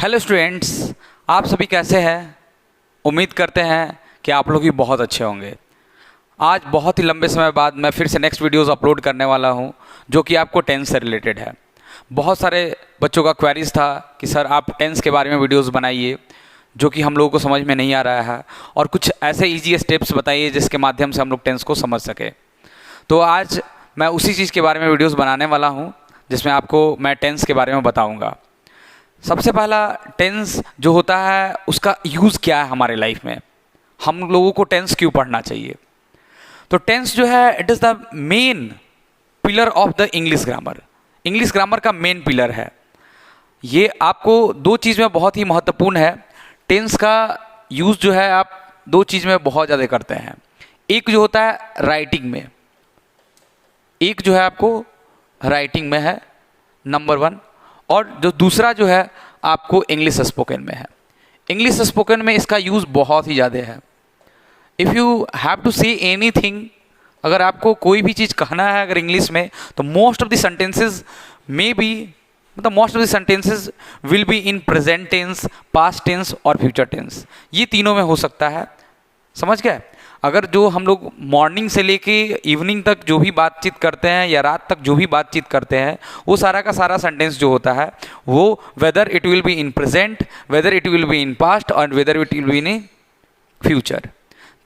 Hello students, आप सभी कैसे हैं। उम्मीद करते हैं कि आप लोग भी बहुत अच्छे होंगे। आज बहुत ही लंबे समय बाद मैं फिर से नेक्स्ट वीडियोस अपलोड करने वाला हूं, जो कि आपको टेंस से रिलेटेड है। बहुत सारे बच्चों का क्वेरीज था कि सर आप टेंस के बारे में वीडियोस बनाइए, जो कि हम लोगों को समझ में नहीं आ रहा है, और कुछ ऐसे ईजी स्टेप्स बताइए जिसके माध्यम से हम लोग टेंस को समझ सके। तो आज मैं उसी चीज़ के बारे में वीडियोज़ बनाने वाला हूँ, जिसमें आपको मैं टेंस के बारे में बताऊँगा। सबसे पहला, टेंस जो होता है उसका यूज़ क्या है हमारे लाइफ में, हम लोगों को टेंस क्यों पढ़ना चाहिए। तो टेंस जो है it is the main pillar of the English grammar. English grammar का मेन पिलर है ये। आपको दो चीज़ में बहुत ही महत्वपूर्ण है। टेंस का यूज़ जो है आप दो चीज़ में बहुत ज़्यादा करते हैं। एक जो होता है राइटिंग में, एक जो है आपको राइटिंग में है नंबर वन, और जो दूसरा जो है आपको इंग्लिश स्पोकन में है। इंग्लिश स्पोकन में इसका यूज़ बहुत ही ज़्यादा है। If you have to say anything, अगर आपको कोई भी चीज़ कहना है अगर इंग्लिश में, तो most of the sentences may be most of the sentences will be in present tense, past tense और फ्यूचर टेंस। ये तीनों में हो सकता है। समझ गए। अगर जो हम लोग मॉर्निंग से लेके इवनिंग तक जो भी बातचीत करते हैं या रात तक जो भी बातचीत करते हैं, वो सारा का सारा सेंटेंस जो होता है वो whether it will be in present, whether it will be in past और whether it will be in future,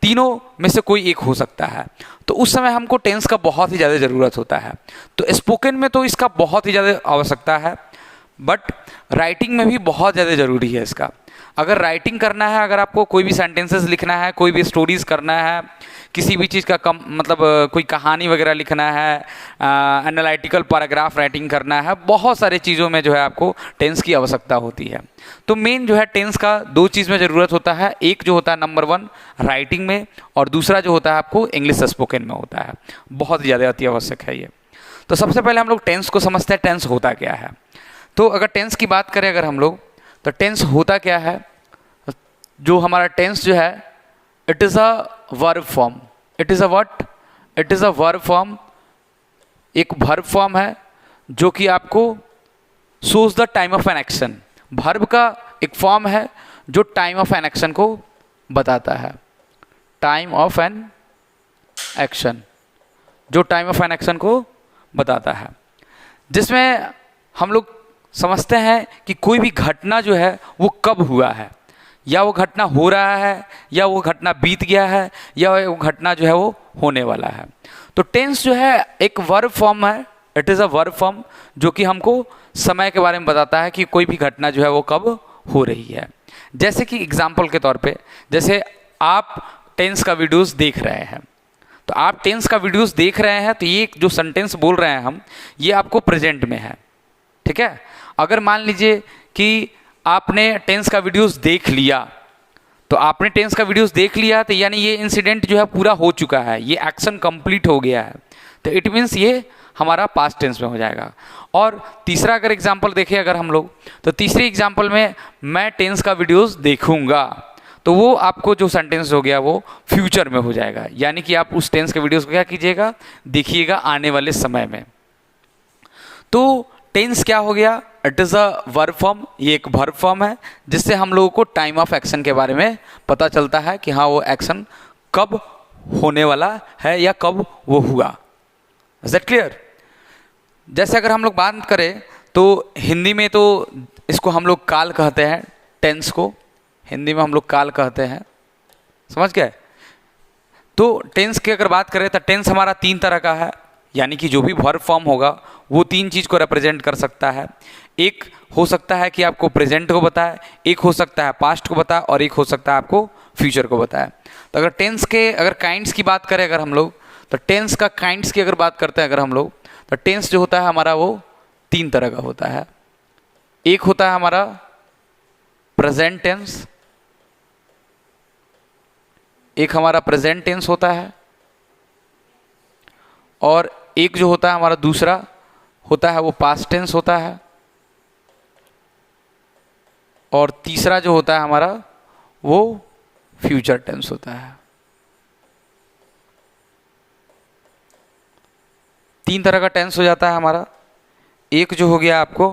तीनों में से कोई एक हो सकता है। तो उस समय हमको टेंस का बहुत ही ज़्यादा ज़रूरत होता है। तो स्पोकन में तो इसका बहुत ही ज़्यादा आवश्यकता है, बट राइटिंग में भी बहुत ज़्यादा ज़रूरी है इसका। अगर राइटिंग करना है, अगर आपको कोई भी सेंटेंसेस लिखना है, कोई भी स्टोरीज करना है, किसी भी चीज़ का कोई कहानी वगैरह लिखना है, एनालिटिकल पैराग्राफ राइटिंग करना है, बहुत सारे चीज़ों में जो है आपको टेंस की आवश्यकता होती है। तो मेन जो है टेंस का दो चीज़ में ज़रूरत होता है। एक जो होता है नंबर वन राइटिंग में, और दूसरा जो होता है आपको इंग्लिश स्पोकन में होता है। बहुत ज़्यादा अति आवश्यक है ये। तो सबसे पहले हम लोग टेंस को समझते हैं, टेंस होता क्या है। तो अगर टेंस की बात करें अगर हम लोग, तो टेंस होता क्या है। जो हमारा टेंस जो है it is a verb form. It is a what? It is a verb form. एक वर्ब फॉर्म है जो कि आपको shows the time of an action. Verb का एक फॉर्म है जो टाइम ऑफ एन एक्शन को बताता है। टाइम ऑफ एन एक्शन, जो टाइम ऑफ एन एक्शन को बताता है, जिसमें हम लोग समझते हैं कि कोई भी घटना जो है वो कब हुआ है, या वो घटना हो रहा है, या वो घटना बीत गया है, या वो घटना जो है वो होने वाला है। तो टेंस जो है एक वर्ब फॉर्म है। It is a verb form जो कि हमको समय के बारे में बताता है कि कोई भी घटना जो है वो कब हो रही है। जैसे कि एग्जाम्पल के तौर पे, जैसे आप टेंस का वीडियोस देख रहे हैं, तो आप टेंस का वीडियोस देख रहे हैं, तो ये जो सेंटेंस बोल रहे हैं हम, ये आपको प्रेजेंट में है। ठीक है। अगर मान लीजिए कि आपने टेंस का वीडियोस देख लिया, तो आपने टेंस का वीडियोस देख लिया, तो यानी ये इंसिडेंट जो है पूरा हो चुका है, ये एक्शन कंप्लीट हो गया है, तो इट मीन्स ये हमारा पास्ट टेंस में हो जाएगा। और तीसरा अगर एग्जांपल देखें अगर हम लोग, तो तीसरी एग्जांपल में मैं टेंस का वीडियोस देखूंगा, तो वो आपको जो सेंटेंस हो गया वो फ्यूचर में हो जाएगा। यानी कि आप उस टेंस के वीडियोस को क्या कीजिएगा, देखिएगा आने वाले समय में। तो टेंस क्या हो गया? It is a verb form. ये एक वर्ब फॉर्म है जिससे हम लोगों को टाइम ऑफ एक्शन के बारे में पता चलता है कि हाँ वो एक्शन कब होने वाला है या कब वो हुआ। Is that clear? जैसे अगर हम लोग बात करें तो हिंदी में तो इसको हम लोग काल कहते हैं। टेंस को हिंदी में हम लोग काल कहते हैं। समझ गए? तो टेंस की अगर बात करें तो टेंस हमारा तीन तरह का है, यानी कि जो भी वर्ब फॉर्म होगा वो तीन चीज़ को रिप्रेजेंट कर सकता है। एक हो सकता है कि आपको प्रेजेंट को बताए, एक हो सकता है पास्ट को बताए, और एक हो सकता है आपको फ्यूचर को बताए। तो अगर टेंस के अगर काइंड्स की बात करें अगर हम लोग, तो टेंस का काइंड्स की अगर बात करते हैं अगर हम लोग, तो टेंस जो होता है हमारा वो तीन तरह का होता है। एक होता है हमारा प्रेजेंट टेंस, एक हमारा प्रेजेंट टेंस होता है, और एक जो होता है हमारा दूसरा होता है वो पास्ट टेंस होता है, और तीसरा जो होता है हमारा वो फ्यूचर टेंस होता है। तीन तरह का टेंस हो जाता है हमारा। एक जो हो गया आपको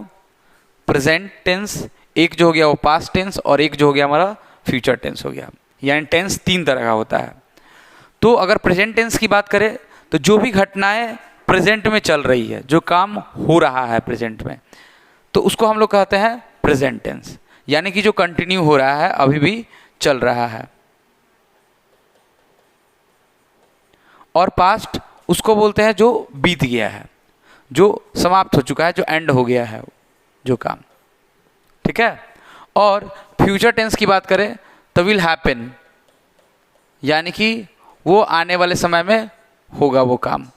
प्रेजेंट टेंस, एक जो हो गया वो पास्ट टेंस और एक जो हो गया हमारा फ्यूचर टेंस हो गया। यानी टेंस 3 तरह का होता है। तो अगर प्रेजेंट टेंस की बात करें तो जो भी घटनाएं प्रेजेंट में चल रही है, जो काम हो रहा है प्रेजेंट में, तो उसको हम लोग कहते हैं प्रेजेंट टेंस, यानी कि जो कंटिन्यू हो रहा है, अभी भी चल रहा है। और पास्ट उसको बोलते हैं जो बीत गया है, जो समाप्त हो चुका है, जो एंड हो गया है जो काम, ठीक है। और फ्यूचर टेंस की बात करें तो विल हैपन, यानी कि वो आने वाले समय में होगा वो काम,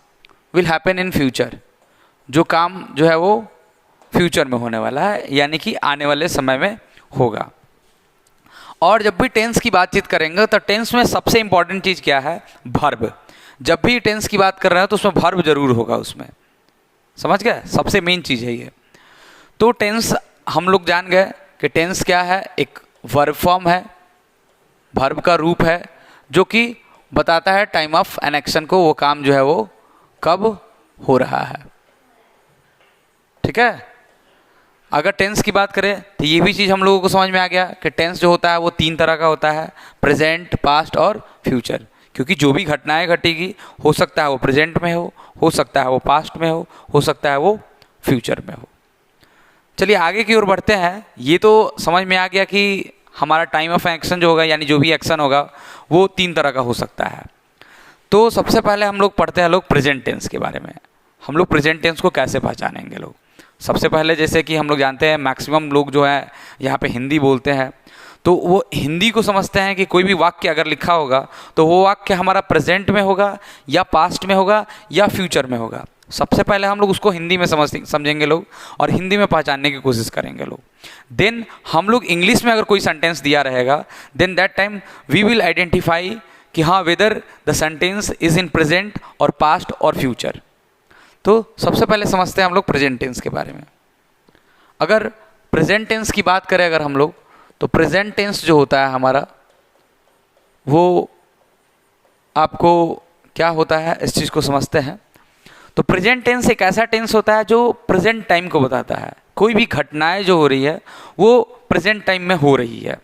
विल हैपन इन फ्यूचर, जो काम जो है वो फ्यूचर में होने वाला है, यानी कि आने वाले समय में होगा। और जब भी टेंस की बातचीत करेंगे तो टेंस में सबसे इंपॉर्टेंट चीज़ क्या है? वर्ब। जब भी टेंस की बात कर रहे हैं तो उसमें वर्ब जरूर होगा उसमें, समझ गए? सबसे मेन चीज़ है ये। तो टेंस हम लोग जान गए कि टेंस क्या है, एक वर्ब फॉर्म है, वर्ब का रूप है, जो कि बताता है टाइम ऑफ एन एक्शन को, वो काम जो है वो कब हो रहा है, ठीक है। अगर टेंस की बात करें तो ये भी चीज़ हम लोगों को समझ में आ गया कि टेंस जो होता है वो 3 तरह का होता है, प्रेजेंट, पास्ट और फ्यूचर। क्योंकि जो भी घटनाएं घटेगी, हो सकता है वो प्रेजेंट में हो सकता है वो पास्ट में हो सकता है वो फ्यूचर में हो। चलिए आगे की ओर बढ़ते हैं। ये तो समझ में आ गया कि हमारा टाइम ऑफ एक्शन जो होगा, यानी जो भी एक्शन होगा वो 3 तरह का हो सकता है। तो सबसे पहले हम लोग पढ़ते हैं लोग प्रेजेंट टेंस के बारे में। हम लोग प्रेजेंट टेंस को कैसे पहचानेंगे लोग? सबसे पहले जैसे कि हम लोग जानते हैं मैक्सिमम लोग जो है यहाँ पे हिंदी बोलते हैं, तो वो हिंदी को समझते हैं कि कोई भी वाक्य अगर लिखा होगा तो वो वाक्य हमारा प्रेजेंट में होगा या पास्ट में होगा या फ्यूचर में होगा। सबसे पहले हम लोग उसको हिंदी में समझेंगे लोग, और हिंदी में पहचानने की कोशिश करेंगे लोग। देन हम लोग इंग्लिश में अगर कोई सेंटेंस दिया रहेगा, then that time we will identify कि हाँ whether the sentence is in present और पास्ट और फ्यूचर। तो सबसे पहले समझते हैं हम लोग प्रेजेंट टेंस के बारे में। अगर प्रेजेंट टेंस की बात करें अगर हम लोग, तो प्रेजेंट टेंस जो होता है हमारा, वो आपको क्या होता है इस चीज़ को समझते हैं। तो प्रेजेंट टेंस एक ऐसा टेंस होता है जो प्रेजेंट टाइम को बताता है। कोई भी घटनाएं जो हो रही है वो प्रेजेंट टाइम में हो रही है।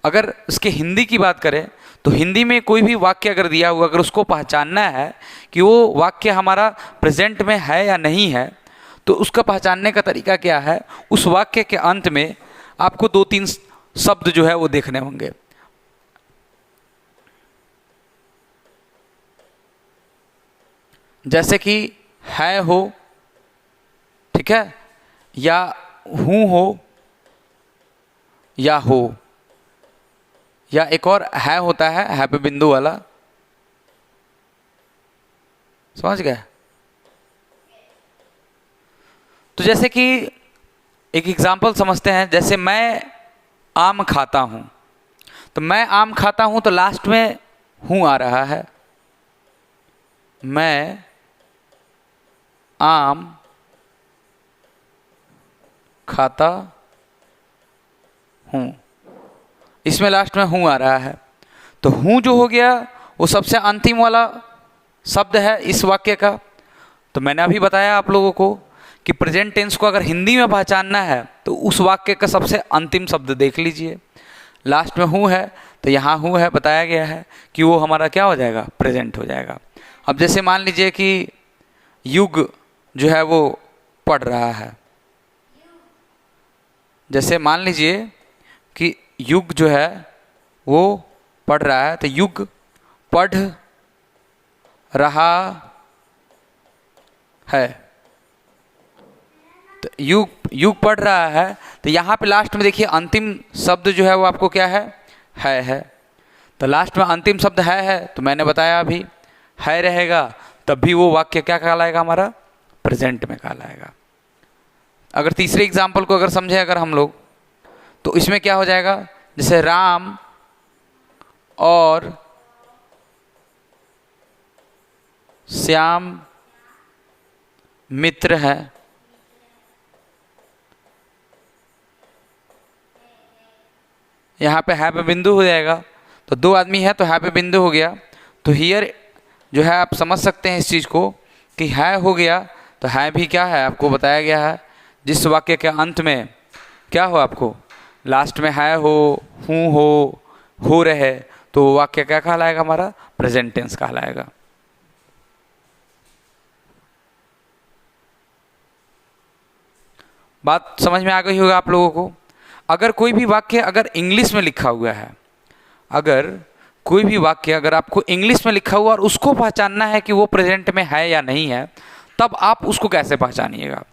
अगर उसके हिंदी की बात करें तो हिंदी में कोई भी वाक्य अगर दिया हुआ, अगर उसको पहचानना है कि वो वाक्य हमारा प्रेजेंट में है या नहीं है, तो उसका पहचानने का तरीका क्या है? उस वाक्य के अंत में आपको 2-3 शब्द जो है वो देखने होंगे। जैसे कि है हो, ठीक है, या हूँ हो, या हो, या एक और है होता है पे बिंदु वाला, समझ गए? तो जैसे कि एक एग्जाम्पल समझते हैं, जैसे मैं आम खाता हूँ, तो मैं आम खाता हूँ तो लास्ट में हूँ आ रहा है, मैं आम खाता हूँ, इसमें लास्ट में हूँ आ रहा है। तो हूँ जो हो गया वो सबसे अंतिम वाला शब्द है इस वाक्य का। तो मैंने अभी बताया आप लोगों को कि प्रेजेंट टेंस को अगर हिंदी में पहचानना है तो उस वाक्य का सबसे अंतिम शब्द देख लीजिए। लास्ट में हूँ है तो यहाँ हूँ है, बताया गया है कि वो हमारा क्या हो जाएगा? प्रेजेंट हो जाएगा। अब जैसे मान लीजिए कि युग जो है वो पढ़ रहा है, जैसे मान लीजिए कि युग जो है वो पढ़ रहा है, तो युग पढ़ रहा है, तो युग पढ़ रहा है, तो यहाँ पे लास्ट में देखिए अंतिम शब्द जो है वो आपको क्या है। तो लास्ट में अंतिम शब्द है, तो मैंने बताया अभी है रहेगा, तब भी वो वाक्य क्या कहलाएगा? हमारा प्रेजेंट में कहलाएगा। अगर तीसरे एग्जाम्पल को अगर समझे अगर हम लोग, तो इसमें क्या हो जाएगा? जैसे राम और श्याम मित्र है, यहाँ पे पे बिंदु हो जाएगा, तो 2 आदमी है तो पे बिंदु हो गया। तो हियर जो है आप समझ सकते हैं इस चीज़ को कि है हो गया, तो है भी क्या है आपको बताया गया है, जिस वाक्य के अंत में क्या हो आपको, लास्ट में है हो रहे, तो वो वाक्य क्या कहलाएगा, हमारा प्रेजेंट टेंस कहलाएगा। बात समझ में आ गई होगा आप लोगों को। अगर कोई भी वाक्य अगर इंग्लिश में लिखा हुआ है, अगर कोई भी वाक्य अगर आपको इंग्लिश में लिखा हुआ और उसको पहचानना है कि वो प्रेजेंट में है या नहीं है, तब आप उसको कैसे पहचानिएगा।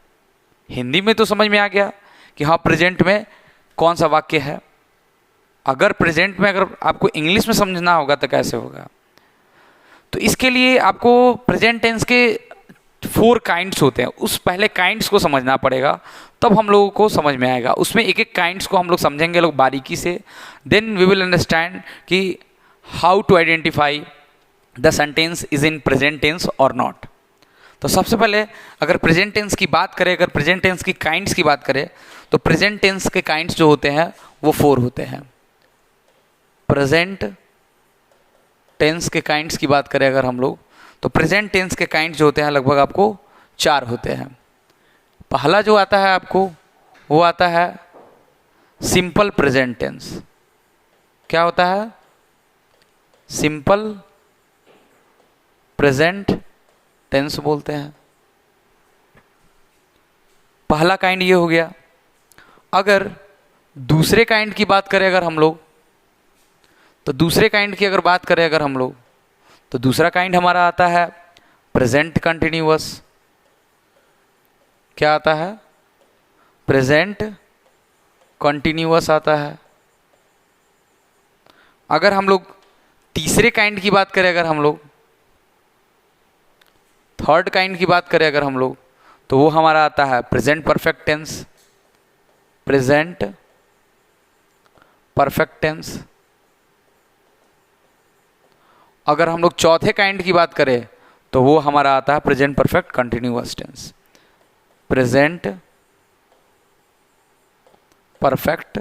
हिंदी में तो समझ में आ गया कि हाँ प्रेजेंट में कौन सा वाक्य है, अगर प्रेजेंट में अगर आपको इंग्लिश में समझना होगा तो कैसे होगा। तो इसके लिए आपको प्रेजेंट टेंस के 4 काइंड्स होते हैं, उस पहले काइंड्स को समझना पड़ेगा, तब हम लोगों को समझ में आएगा। उसमें एक एक काइंड्स को हम लोग समझेंगे लोग बारीकी से, देन वी विल अंडरस्टैंड कि how to identify the sentence is in present tense और नॉट। तो सबसे पहले अगर प्रेजेंट टेंस की बात करें, अगर प्रेजेंट टेंस की काइंड्स की बात करें, तो प्रेजेंट टेंस के काइंड्स जो होते हैं वो 4 होते हैं। प्रेजेंट टेंस के काइंड्स की बात करें अगर हम लोग, तो प्रेजेंट टेंस के काइंड्स जो होते हैं लगभग आपको 4 होते हैं। पहला जो आता है आपको वो आता है सिंपल प्रेजेंट टेंस। क्या होता है, सिंपल प्रेजेंट टेंस बोलते हैं। पहला काइंड ये हो गया। अगर दूसरे काइंड की बात करें अगर हम लोग, तो दूसरे काइंड की अगर बात करें अगर हम लोग, तो दूसरा काइंड हमारा आता है प्रेजेंट कंटिन्यूअस। क्या आता है, प्रेजेंट कंटिन्यूअस आता है। अगर हम लोग तीसरे काइंड की बात करें अगर हम लोग, थर्ड काइंड की बात करें अगर हम लोग, तो वो हमारा आता है present perfect tense. Present perfect tense. अगर हम लोग चौथे काइंड की बात करें तो वो हमारा आता है present perfect continuous tense. Present perfect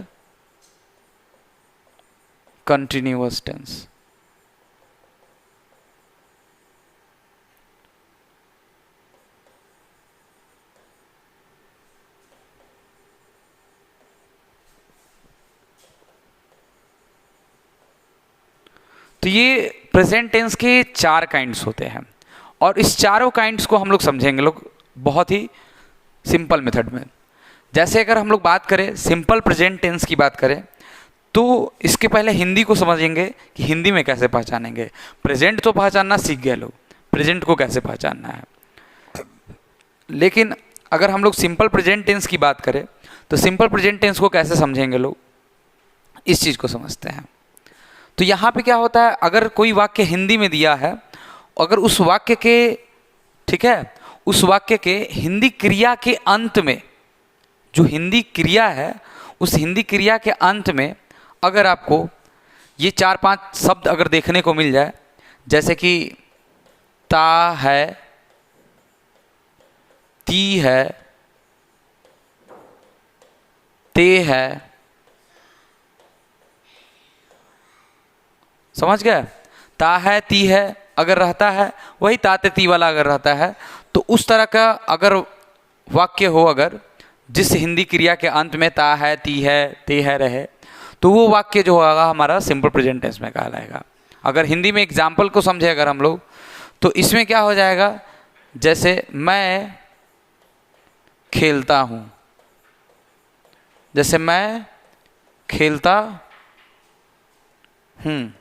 continuous tense. तो ये प्रेजेंट टेंस के 4 काइंड्स होते हैं, और इस चारों काइंड्स को हम लोग समझेंगे लोग बहुत ही सिंपल मेथड में। जैसे अगर हम लोग बात करें सिंपल प्रेजेंट टेंस की बात करें, तो इसके पहले हिंदी को समझेंगे कि हिंदी में कैसे पहचानेंगे। प्रेजेंट तो पहचानना सीख गए लोग, प्रेजेंट को कैसे पहचानना है। लेकिन अगर हम लोग सिंपल प्रेजेंट टेंस की बात करें, तो सिंपल प्रेजेंट टेंस को कैसे समझेंगे लोग, इस चीज़ को समझते हैं। तो यहाँ पे क्या होता है, अगर कोई वाक्य हिंदी में दिया है, अगर उस वाक्य के, ठीक है, उस वाक्य के हिंदी क्रिया के अंत में, जो हिंदी क्रिया है उस हिंदी क्रिया के अंत में अगर आपको ये 4-5 शब्द अगर देखने को मिल जाए, जैसे कि ता है, ती है, ते है, समझ गए, ता है ती है अगर रहता है, वही ताते ती वाला अगर रहता है, तो उस तरह का अगर वाक्य हो, अगर जिस हिंदी क्रिया के अंत में ता है, ती है, ते है रहे, तो वो वाक्य जो होगा हमारा सिंपल प्रेजेंट टेंस में कहलाएगा। अगर हिंदी में एग्जाम्पल को समझे अगर हम लोग, तो इसमें क्या हो जाएगा, जैसे मैं खेलता हूँ, जैसे मैं खेलता हूँ,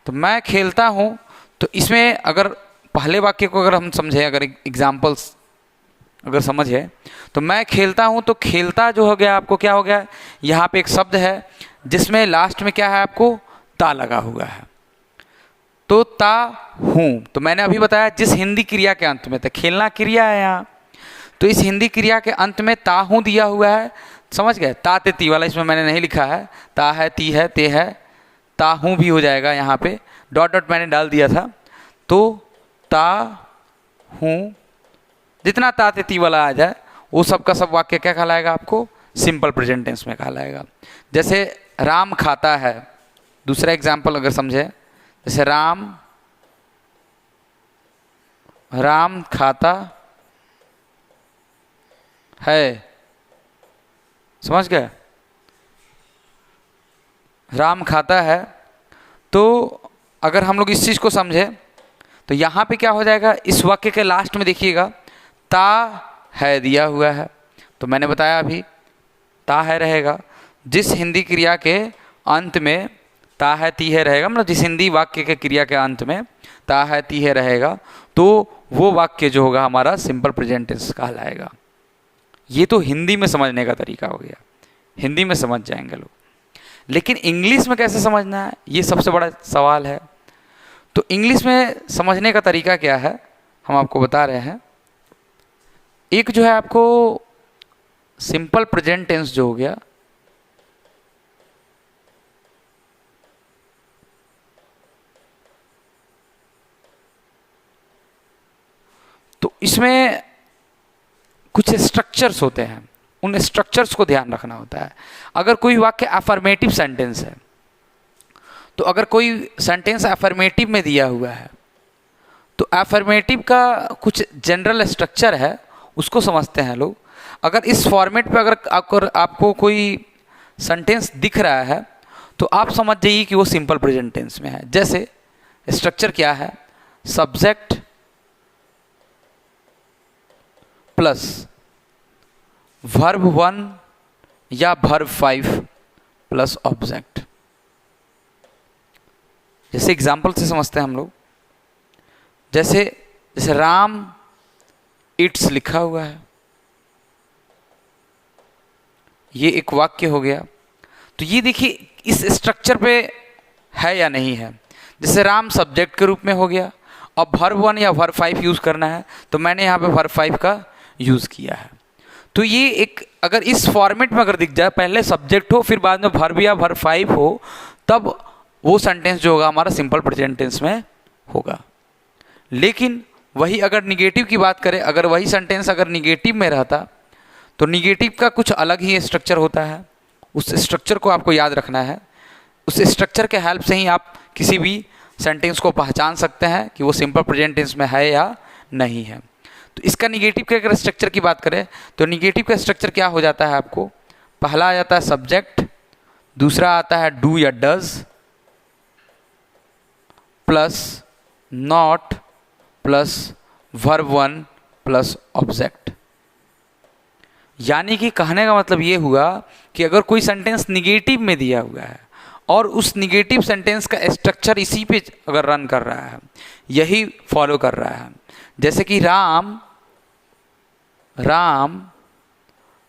तो मैं खेलता हूँ, तो इसमें अगर पहले वाक्य को अगर हम समझे, अगर एग्जाम्पल्स अगर समझे, तो मैं खेलता हूँ, तो खेलता जो हो गया आपको क्या हो गया, यहाँ पे एक शब्द है जिसमें लास्ट में क्या है आपको ता लगा हुआ है, तो ता हूँ। तो मैंने अभी बताया जिस हिंदी क्रिया के अंत में, तो खेलना क्रिया है यहाँ, तो इस हिंदी क्रिया के अंत में ता हूँ दिया हुआ है, समझ गए। ता ते ती वाला इसमें मैंने नहीं लिखा है, ता है, ती है, ते है, ता हूँ भी हो जाएगा, यहाँ पे डॉट डॉट मैंने डाल दिया था, तो ता हूँ, जितना ता ते ती वाला आ जाए वो सब का सब वाक्य क्या कहलाएगा आपको, सिंपल प्रेजेंट टेंस में कहलाएगा। जैसे राम खाता है, दूसरा एग्जाम्पल अगर समझे, जैसे राम खाता है, समझ गए? राम खाता है, तो अगर हम लोग इस चीज़ को समझे तो यहाँ पे क्या हो जाएगा, इस वाक्य के लास्ट में देखिएगा ता है दिया हुआ है, तो मैंने बताया अभी ता है रहेगा। जिस हिंदी क्रिया के अंत में ता है ती है रहेगा, मतलब जिस हिंदी वाक्य के क्रिया के अंत में ता है ती है रहेगा, तो वो वाक्य जो होगा हमारा सिंपल प्रेजेंट टेंस कहलाएगा। ये तो हिंदी में समझने का तरीका हो गया, हिंदी में समझ जाएंगे लोग। लेकिन इंग्लिश में कैसे समझना है, ये सबसे बड़ा सवाल है। तो इंग्लिश में समझने का तरीका क्या है, हम आपको बता रहे हैं। एक जो है आपको सिंपल प्रेजेंट टेंस जो हो गया, तो इसमें कुछ स्ट्रक्चर्स होते हैं, उन स्ट्रक्चर्स को ध्यान रखना होता है। अगर कोई वाक्य अफर्मेटिव सेंटेंस है, तो अगर कोई सेंटेंस अफर्मेटिव में दिया हुआ है, तो अफर्मेटिव का कुछ जनरल स्ट्रक्चर है, उसको समझते हैं लोग। अगर इस फॉर्मेट पे अगर आपको कोई सेंटेंस दिख रहा है, तो आप समझ जाइए कि वो सिंपल प्रेजेंट टेंस में है। जैसे स्ट्रक्चर क्या है, सब्जेक्ट प्लस वर्ब 1 या वर्ब 5 प्लस ऑब्जेक्ट। जैसे एग्जाम्पल से समझते हैं हम लोग, जैसे राम इट्स लिखा हुआ है, ये एक वाक्य हो गया। तो ये देखिए इस स्ट्रक्चर पे है या नहीं है। जैसे राम सब्जेक्ट के रूप में हो गया, अब वर्ब 1 या वर्ब 5 यूज़ करना है, तो मैंने यहाँ पे वर्ब 5 का यूज़ किया है। तो ये एक अगर इस फॉर्मेट में अगर दिख जाए, पहले सब्जेक्ट हो फिर बाद में वर्ब या वर्ब 5 हो, तब वो सेंटेंस जो होगा हमारा सिंपल प्रेजेंट टेंस में होगा। लेकिन वही अगर निगेटिव की बात करें, अगर वही सेंटेंस अगर निगेटिव में रहता, तो निगेटिव का कुछ अलग ही स्ट्रक्चर होता है। उस स्ट्रक्चर को आपको याद रखना है। उस स्ट्रक्चर के हेल्प से ही आप किसी भी सेंटेंस को पहचान सकते हैं कि वो सिंपल प्रेजेंट टेंस में है या नहीं है। तो इसका निगेटिव के अगर स्ट्रक्चर की बात करें, तो निगेटिव का स्ट्रक्चर क्या हो जाता है आपको, पहला आ जाता है सब्जेक्ट, दूसरा आता है डू या does, plus not, plus verb 1 plus object. यानी कि कहने का मतलब ये हुआ कि अगर कोई सेंटेंस निगेटिव में दिया हुआ है और उस निगेटिव सेंटेंस का स्ट्रक्चर इसी पे अगर रन कर रहा है, यही फॉलो कर रहा है, जैसे कि Ram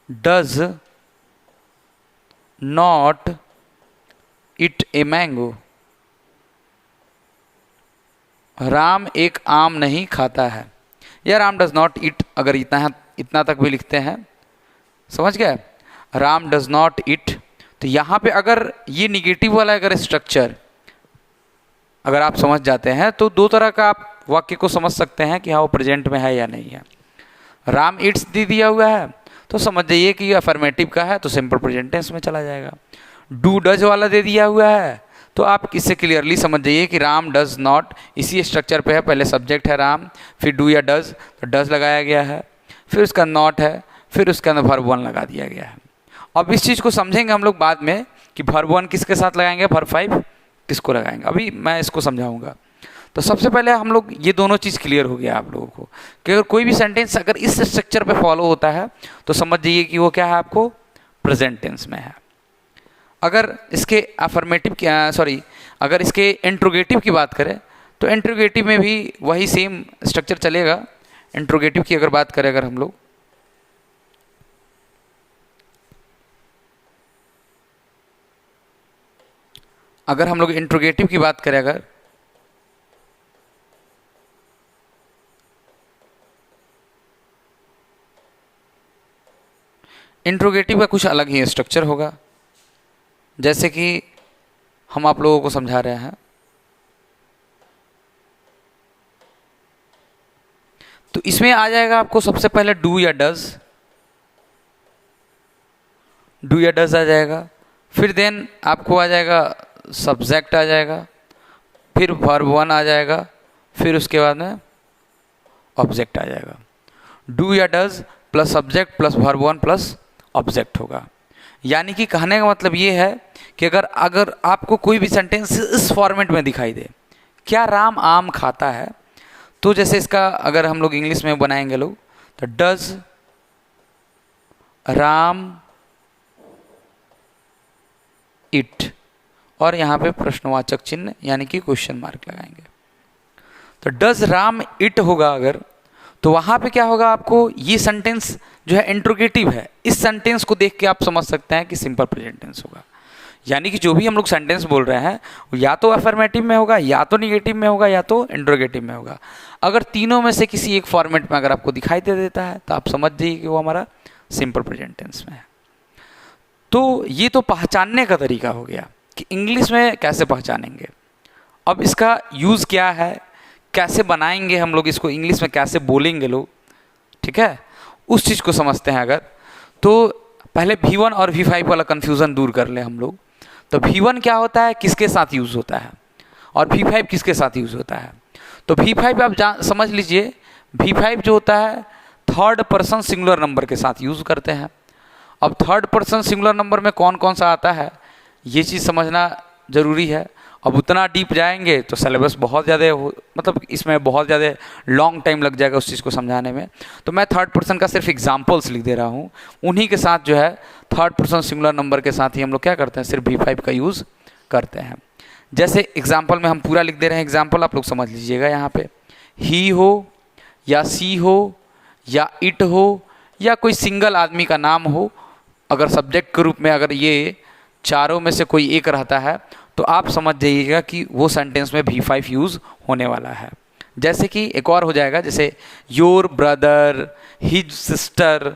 does not it a mango, Ram एक आम नहीं खाता है, या राम डज नॉट इट, अगर इतना तक भी लिखते हैं, समझ गए, राम डज नॉट इट। तो यहाँ पे अगर ये निगेटिव वाला अगर स्ट्रक्चर अगर आप समझ जाते हैं, तो दो तरह का आप वाक्य को समझ सकते हैं कि हाँ वो प्रेजेंट में है या नहीं है। राम इट्स दे दिया हुआ है, तो समझ जाइए कि ये अफर्मेटिव का है, तो सिंपल प्रेजेंट टेंस में चला जाएगा। डू डज वाला दे दिया हुआ है, तो आप इससे क्लियरली समझ जाइए कि राम डज नॉट इसी स्ट्रक्चर पे है, पहले सब्जेक्ट है राम, फिर डू या डज, तो डज लगाया गया है, फिर उसका नॉट है, फिर उसके अंदर वर्ब 1 लगा दिया गया है। अब इस चीज़ को समझेंगे हम लोग बाद में कि वर्ब 1 किसके साथ लगाएंगे, वर्ब 5 किसको लगाएंगे, अभी मैं इसको समझाऊंगा। तो सबसे पहले हम लोग ये दोनों चीज़ क्लियर हो गया आप लोगों को कि अगर कोई भी सेंटेंस अगर इस स्ट्रक्चर पे फॉलो होता है, तो समझ जाइए कि वो क्या है, आपको प्रेजेंट टेंस में है। अगर इसके अफर्मेटिव अगर इसके इंट्रोगेटिव की बात करें, तो इंट्रोगेटिव में भी वही सेम स्ट्रक्चर चलेगा। इंट्रोगेटिव की अगर बात करें अगर हम लोग, इंट्रोगेटिव की बात करें, अगर इंट्रोगेटिव का कुछ अलग ही स्ट्रक्चर होगा, जैसे कि हम आप लोगों को समझा रहे हैं। तो इसमें आ जाएगा आपको सबसे पहले डू या डज आ जाएगा, फिर देन आपको आ जाएगा सब्जेक्ट आ जाएगा, फिर वर्ब 1 आ जाएगा, फिर उसके बाद में ऑब्जेक्ट आ जाएगा। डू या does plus subject plus verb 1 plus object होगा। यानी कि कहने का मतलब ये है कि अगर अगर आपको कोई भी सेंटेंस इस फॉर्मेट में दिखाई दे, क्या राम आम खाता है, तो जैसे इसका अगर हम लोग इंग्लिश में बनाएंगे लोग, तो डज राम इट, और यहाँ पे प्रश्नवाचक चिन्ह यानी कि क्वेश्चन मार्क लगाएंगे। तो डज राम इट होगा अगर, तो वहाँ पे क्या होगा, आपको ये सेंटेंस जो है इंट्रोगेटिव है, इस सेंटेंस को देख के आप समझ सकते हैं कि सिंपल प्रेजेंट टेंस होगा। यानी कि जो भी हम लोग सेंटेंस बोल रहे हैं वो या तो अफर्मेटिव में होगा, या तो निगेटिव में होगा, या तो इंट्रोगेटिव में होगा। अगर तीनों में से किसी एक फॉर्मेट में अगर आपको दिखाई दे देता है तो आप समझ जाइए कि वो हमारा सिंपल प्रेजेंट टेंस में है। तो ये तो पहचानने का तरीका हो गया कि इंग्लिश में कैसे पहचानेंगे। अब इसका यूज़ क्या है, कैसे बनाएंगे हम लोग इसको, इंग्लिश में कैसे बोलेंगे लोग, ठीक है, उस चीज़ को समझते हैं। अगर तो पहले V1 और V5 वाला कन्फ्यूज़न दूर कर ले हम लोग। तो V1 क्या होता है, किसके साथ यूज़ होता है, और V5 किसके साथ यूज़ होता है। तो V5 आप समझ लीजिए, V5 जो होता है थर्ड पर्सन सिंगुलर नंबर के साथ यूज़ करते हैं। अब थर्ड पर्सन सिंगुलर नंबर में कौन कौन सा आता है ये चीज़ समझना ज़रूरी है। अब उतना डीप जाएंगे तो सिलेबस बहुत ज़्यादा मतलब इसमें बहुत ज़्यादा लॉन्ग टाइम लग जाएगा उस चीज़ को समझाने में। तो मैं थर्ड पर्सन का सिर्फ एग्जांपल्स लिख दे रहा हूँ, उन्हीं के साथ जो है थर्ड पर्सन सिंगुलर नंबर के साथ ही हम लोग क्या करते हैं, सिर्फ V5 का यूज़ करते हैं। जैसे एग्जाम्पल में हम पूरा लिख दे रहे हैं, एग्जाम्पल आप लोग समझ लीजिएगा। यहाँ पे ही हो या सी हो या इट हो या कोई सिंगल आदमी का नाम हो, अगर सब्जेक्ट के रूप में अगर ये चारों में से कोई एक रहता है तो आप समझ जाइएगा कि वो सेंटेंस में V5 यूज़ होने वाला है। जैसे कि एक और हो जाएगा, जैसे योर ब्रदर, हिज सिस्टर,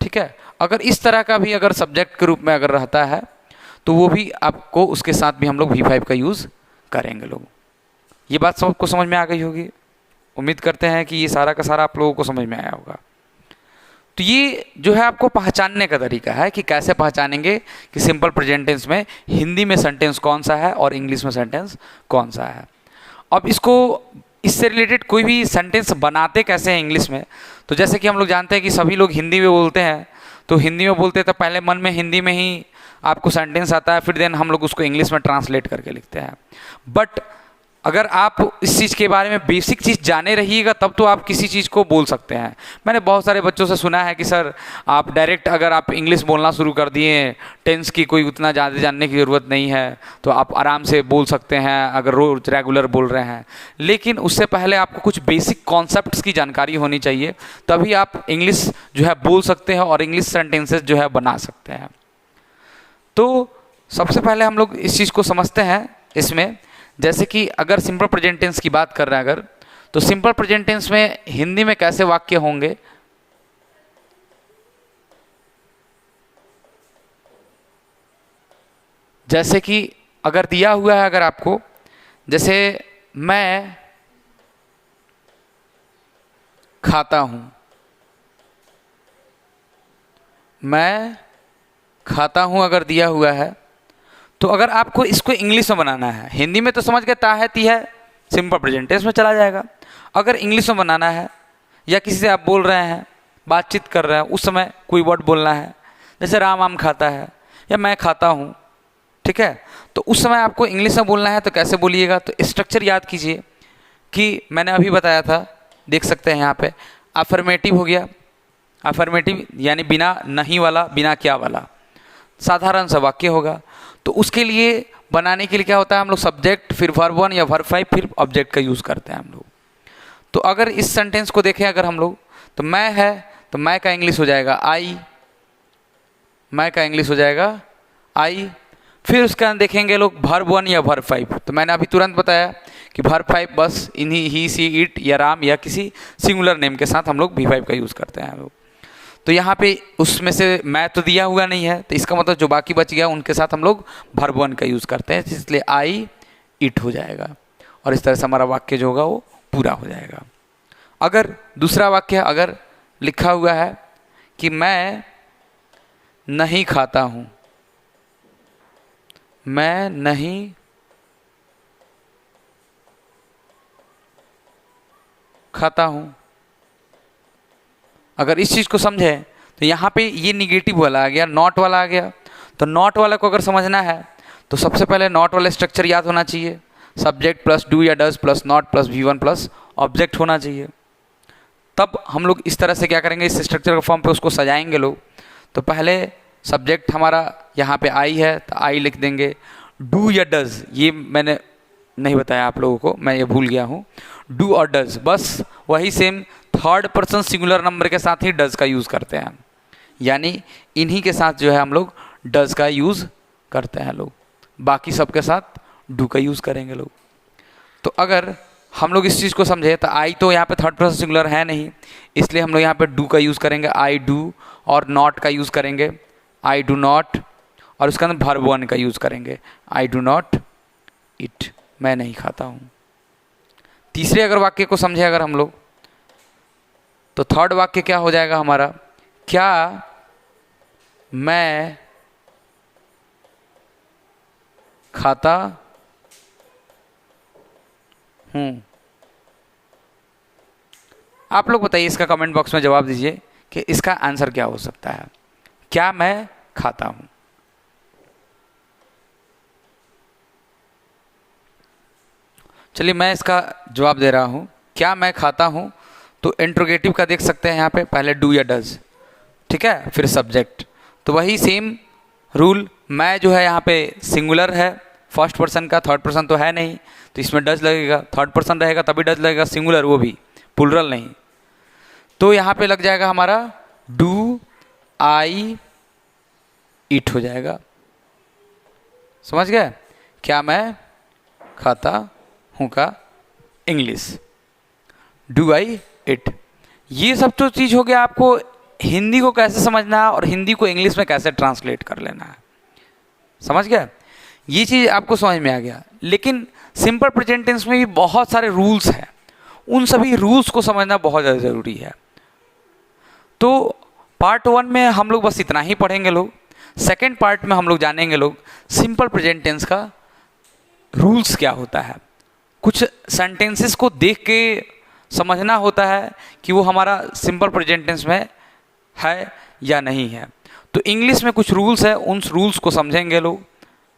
ठीक है, अगर इस तरह का भी अगर सब्जेक्ट के रूप में अगर रहता है तो वो भी आपको उसके साथ भी हम लोग V5 का यूज़ करेंगे लोग। ये बात सबको समझ में आ गई होगी, उम्मीद करते हैं कि ये सारा का सारा आप लोगों को समझ में आया होगा। तो ये जो है आपको पहचानने का तरीका है कि कैसे पहचानेंगे कि सिंपल प्रेजेंट टेंस में हिंदी में सेंटेंस कौन सा है और इंग्लिश में सेंटेंस कौन सा है। अब इसको इससे रिलेटेड कोई भी सेंटेंस बनाते कैसे हैं इंग्लिश में, तो जैसे कि हम लोग जानते हैं कि सभी लोग हिंदी में बोलते हैं, तो हिंदी में बोलते हैं तो पहले मन में हिंदी में ही आपको सेंटेंस आता है, फिर देन हम लोग उसको इंग्लिश में ट्रांसलेट करके लिखते हैं। बट अगर आप इस चीज़ के बारे में बेसिक चीज़ जाने रहिएगा तब तो आप किसी चीज़ को बोल सकते हैं। मैंने बहुत सारे बच्चों से सुना है कि सर आप डायरेक्ट अगर आप इंग्लिश बोलना शुरू कर दिए, टेंस की कोई उतना ज़्यादा जानने की ज़रूरत नहीं है, तो आप आराम से बोल सकते हैं अगर रोज़ रेगुलर बोल रहे हैं। लेकिन उससे पहले आपको कुछ बेसिक कॉन्सेप्ट्स की जानकारी होनी चाहिए, तभी आप इंग्लिश जो है बोल सकते हैं और इंग्लिश सेंटेंसेस जो है बना सकते हैं। तो सबसे पहले हम लोग इस चीज़ को समझते हैं इसमें, जैसे कि अगर सिंपल प्रेजेंट टेंस की बात कर रहे हैं अगर, तो सिंपल प्रेजेंट टेंस में हिंदी में कैसे वाक्य होंगे। जैसे कि अगर दिया हुआ है अगर आपको, जैसे मैं खाता हूं, मैं खाता हूं अगर दिया हुआ है, तो अगर आपको इसको इंग्लिश में बनाना है, हिंदी में तो समझ के ता है ती है सिंपल प्रेजेंट टेंस में चला जाएगा। अगर इंग्लिश में बनाना है या किसी से आप बोल रहे हैं, बातचीत कर रहे हैं, उस समय कोई वर्ड बोलना है, जैसे राम आम खाता है या मैं खाता हूँ, ठीक है, तो उस समय आपको इंग्लिश में बोलना है। तो कैसे बोलिएगा, तो स्ट्रक्चर याद कीजिए कि मैंने अभी बताया था, देख सकते हैं यहाँ पे अफर्मेटिव हो गया, अफर्मेटिव यानी बिना नहीं वाला, बिना क्या वाला, साधारण सा वाक्य होगा। तो उसके लिए बनाने के लिए क्या होता है, हम लोग सब्जेक्ट फिर वर्ब 1 या वर्ब 5 फिर ऑब्जेक्ट का यूज़ करते हैं हम लोग। तो अगर इस सेंटेंस को देखें अगर हम लोग, तो मैं है तो मैं का इंग्लिश हो जाएगा आई, मैं का इंग्लिश हो जाएगा आई। फिर उसके अंदर देखेंगे लोग वर्ब 1 या वर्ब 5, तो मैंने अभी तुरंत बताया कि वर्ब 5 बस इन्हीं ही सी इट या राम या किसी सिंगुलर नेम के साथ हम लोग V5 का यूज़ करते हैं लोग। तो यहाँ पे उसमें से मैं तो दिया हुआ नहीं है, तो इसका मतलब जो बाकी बच गया उनके साथ हम लोग वर्ब 1 का यूज़ करते हैं, इसलिए आई इट हो जाएगा और इस तरह से हमारा वाक्य जो होगा वो पूरा हो जाएगा। अगर दूसरा वाक्य अगर लिखा हुआ है कि मैं नहीं खाता हूँ, मैं नहीं खाता हूँ, अगर इस चीज़ को समझे तो यहाँ पे ये निगेटिव वाला आ गया, नॉट वाला आ गया, तो नॉट वाला को अगर समझना है तो सबसे पहले नॉट वाला स्ट्रक्चर याद होना चाहिए, सब्जेक्ट प्लस डू या does plus not plus V1 plus object होना चाहिए। तब हम लोग इस तरह से क्या करेंगे, इस स्ट्रक्चर के फॉर्म पे उसको सजाएंगे लोग। तो पहले सब्जेक्ट हमारा यहाँ पे आई है तो आई लिख देंगे। डू या डज ये मैंने नहीं बताया आप लोगों को, मैं ये भूल गया हूँ। डू और डज बस वही same third person singular number के साथ ही डज का यूज़ करते हैं, यानी इन्हीं के साथ जो है हम लोग डज का यूज़ करते हैं लोग, बाकी सबके साथ डू का यूज़ करेंगे लोग। तो अगर हम लोग इस चीज़ को समझे तो आई तो यहाँ पे थर्ड पर्सन सिंगुलर है नहीं, इसलिए हम लोग यहाँ पे डू का यूज़ करेंगे, आई डू, और नॉट का यूज़ करेंगे, आई डू नॉट, और उसके अंदर वर्ब वन का यूज़ करेंगे, आई डू नॉट इट, मैं नहीं खाता हूँ। तीसरे अगर वाक्य को समझे अगर हम लोग, तो थर्ड वाक्य क्या हो जाएगा हमारा, क्या मैं खाता हूँ। आप लोग बताइए, इसका कमेंट बॉक्स में जवाब दीजिए कि इसका आंसर क्या हो सकता है। क्या मैं खाता हूँ। चलिए मैं इसका जवाब दे रहा हूँ। क्या मैं खाता हूँ, तो इंट्रोगेटिव का देख सकते हैं यहाँ पे, पहले डू या डज, ठीक है, फिर सब्जेक्ट। तो वही सेम रूल, मैं जो है यहाँ पे सिंगुलर है फर्स्ट पर्सन का, थर्ड पर्सन तो है नहीं, तो इसमें डज लगेगा, थर्ड पर्सन रहेगा तभी डज लगेगा, सिंगुलर वो भी, प्लुरल नहीं। तो यहाँ पे लग जाएगा हमारा डू आई ईट हो जाएगा। समझ गए, क्या मैं खाता हूँ का इंग्लिश डू आई इट। ये सब तो चीज़ हो गया आपको हिंदी को कैसे समझना है और हिंदी को इंग्लिश में कैसे ट्रांसलेट कर लेना है। समझ गया, ये चीज़ आपको समझ में आ गया। लेकिन सिंपल प्रेजेंट टेंस में भी बहुत सारे रूल्स हैं, उन सभी रूल्स को समझना बहुत ज़्यादा ज़रूरी है। तो पार्ट 1 में हम लोग बस इतना ही पढ़ेंगे लोग। सेकेंड पार्ट में हम लोग जानेंगे लोग सिंपल प्रेजेंट टेंस का रूल्स क्या होता है। कुछ सेंटेंसेस को देख के समझना होता है कि वो हमारा सिंपल प्रेजेंट टेंस में है या नहीं है। तो इंग्लिश में कुछ रूल्स है, उन रूल्स को समझेंगे लोग।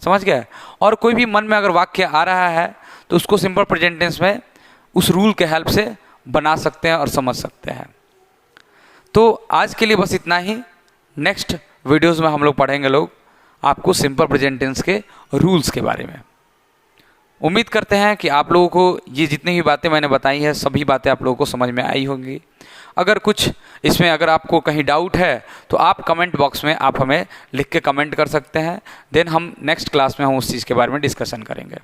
समझ गए। और कोई भी मन में अगर वाक्य आ रहा है तो उसको सिंपल प्रेजेंट टेंस में उस रूल के हेल्प से बना सकते हैं और समझ सकते हैं। तो आज के लिए बस इतना ही। नेक्स्ट वीडियोस में हम लोग पढ़ेंगे लोग आपको सिंपल प्रेजेंट टेंस के रूल्स के बारे में। उम्मीद करते हैं कि आप लोगों को ये जितनी भी बातें मैंने बताई हैं सभी बातें आप लोगों को समझ में आई होंगी। अगर कुछ इसमें अगर आपको कहीं डाउट है तो आप कमेंट बॉक्स में आप हमें लिख के कमेंट कर सकते हैं। देन हम नेक्स्ट क्लास में हम उस चीज़ के बारे में डिस्कशन करेंगे।